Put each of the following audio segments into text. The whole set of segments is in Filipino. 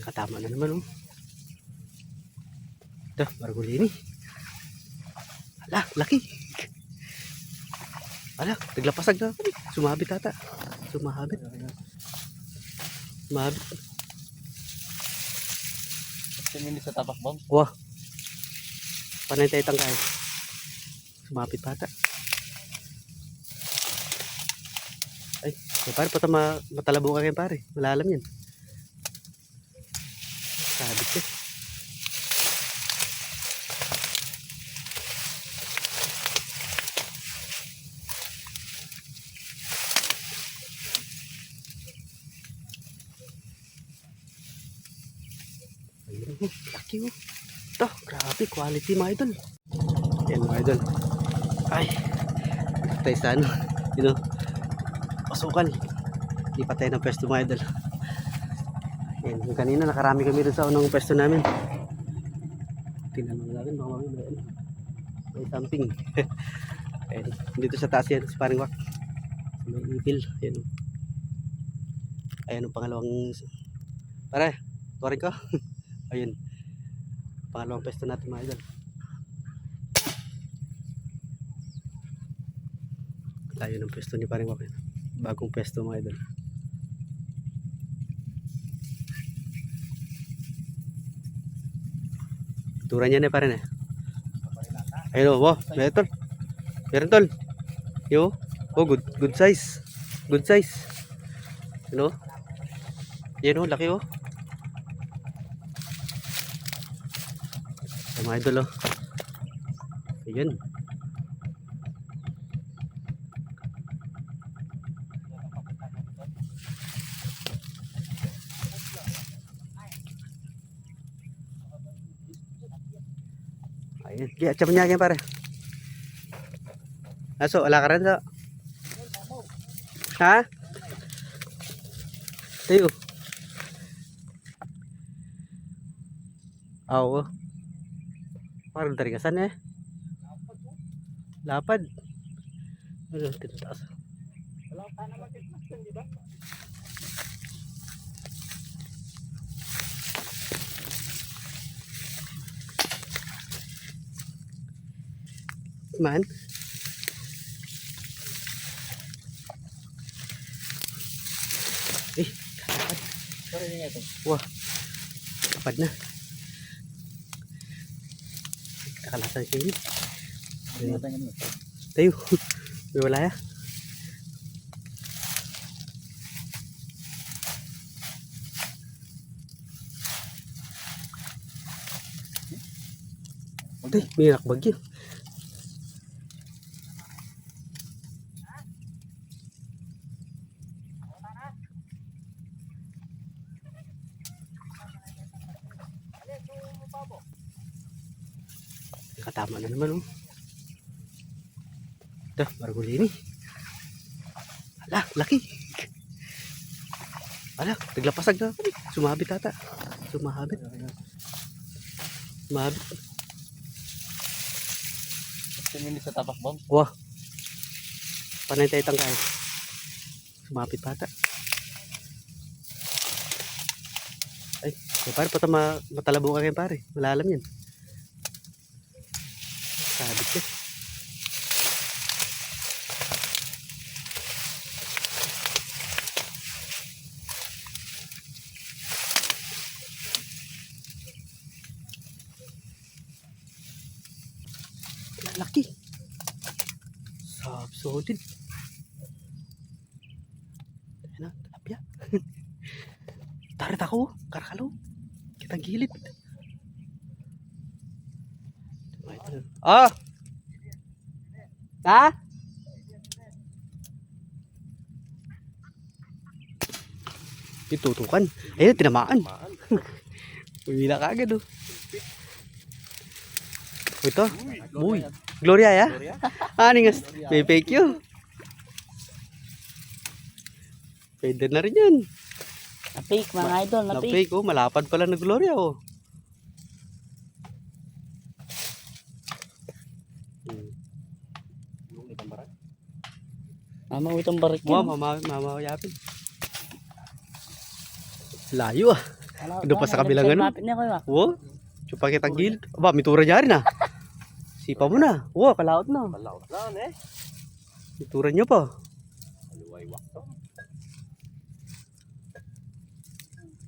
Katama na naman, oh. Ito, margulini. Ala, laki. Ala, naglapasag na. Sumabit ata. Sumabit. Sumabit. Tingin sa tapak bomb. Wah. Panay tayo tangkay. Sumabit pa ata. Ay, pare, pata matalabo ka kayo, pare. Malalam yan. Sabit siya. Ayun, laki, oh. Ito, grabe, quality mga idol. Yan mga idol. Ay, tayo sa ano, pasukan. Lipat tayo ng pwesto mga idol. Yan, yung kanina nakarami kami doon sa unang pwesto namin. Tingnan mo natin, baka mami may something. Ayan, dito sa taas yan, sa paring wak. May ipil, ayan. Ayan ang pangalawang, pare, tuwarin ko. Ayun, pangalawang pwesto natin mga idol. Layo ng pwesto ni paring wak. Bagong pwesto mga idol. Turan niya na pa rin eh. Ayun, wow, meron. Meron tol. Yo, oh, good size. Good size. You know? Yan oh, laki oh. Mga idol oh. Ayan. Ayan. Kaya, tsapa niya yan pare. Aso, wala ka rin sa. Ha? Tayo. Oo. Parang tarigasan eh. Lapad. Ano, tinataas. Wala pa naman kitmasin, di ba? Man. Eh, kapad. Sorry nga ito. Wah, kapad na. Kakalasan siya yun. Tayo. May wala ya. Tay, may nakbag yun. Katama na naman, oh. Ito, margulini. Ala, laki. Ala, naglapasag na. Sumabit ata. Sumabit. Sumabit. Tingin sa tapak bomb. Wah. Panay tayo tangkay. Sumabit pa ata. Ay, pare, pata matalabo ka kayo, pare. Malalam yan. Sabit siya. Laki. Solid. Ayan na, talapya. Tarit ako, karakalo. Kitang gilid. Ah! Ha? Itutukan. Ayun, tinamaan. Uwi na kagad oh. Ito. Uy. Gloria ya? Ani nga. Fake you. Pwede na rin yan. Na-fake mga idol, na-fake. Na-fake oh. Malapad pala na Gloria oh. Mama, itong barik yan. Mama, yapin. Layo ah. Doon pa sa kabilang ano? Mapit niya kayo. Oo. Chupa kitang gilid. Aba, may tura niya rin ah. Sipa mo na. Oo, kalaot na. Palaot lang eh. May tura niya pa. Aluwaywak to.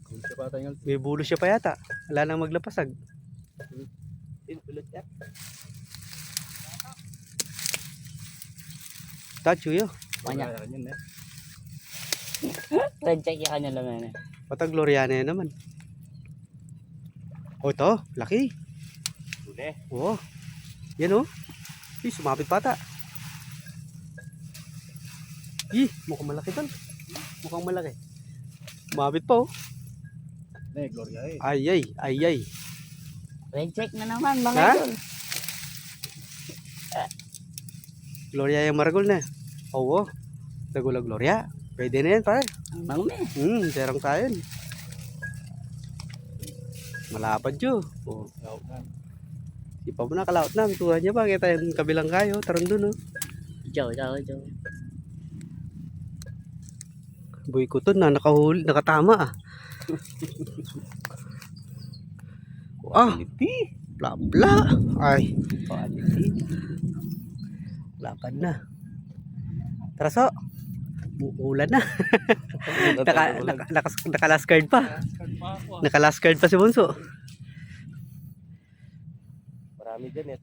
Kung siya pa tayong May bulo siya pa yata. Wala nang maglapasag. ulit yan. Tacho yun. Kanya. Wala yan eh. Red check yung kanya laman eh. Patag Gloriana yan naman. Oh, ito. Laki. Huli. Oo. Yan oh. Ih, sumapit pata. Ih, mukhang malaki tol. Mukhang malaki. Sumapit pa oh. Ne, Gloria eh. Ay, ay, ay, ay. Red check na naman mga Ha? idol. Gloria yung maragol na. Oo. Dagula Gloria. Pwede na yan pare. Ang mangme. Serang tayo. Malapad yun. Oh. Laot na. Sipa mo na, kalaot na. Tura niya pa. Kita yung kabilang kayo. Tarong dun oh. Jow. Boy ko to na nakahuli, nakatama ah. Ah, Quality. bla bla. Ay, Quality. lakad na. Tara so. Uulan na. Naka last card pa. Naka last card pa si Bunso. Marami dyan eh.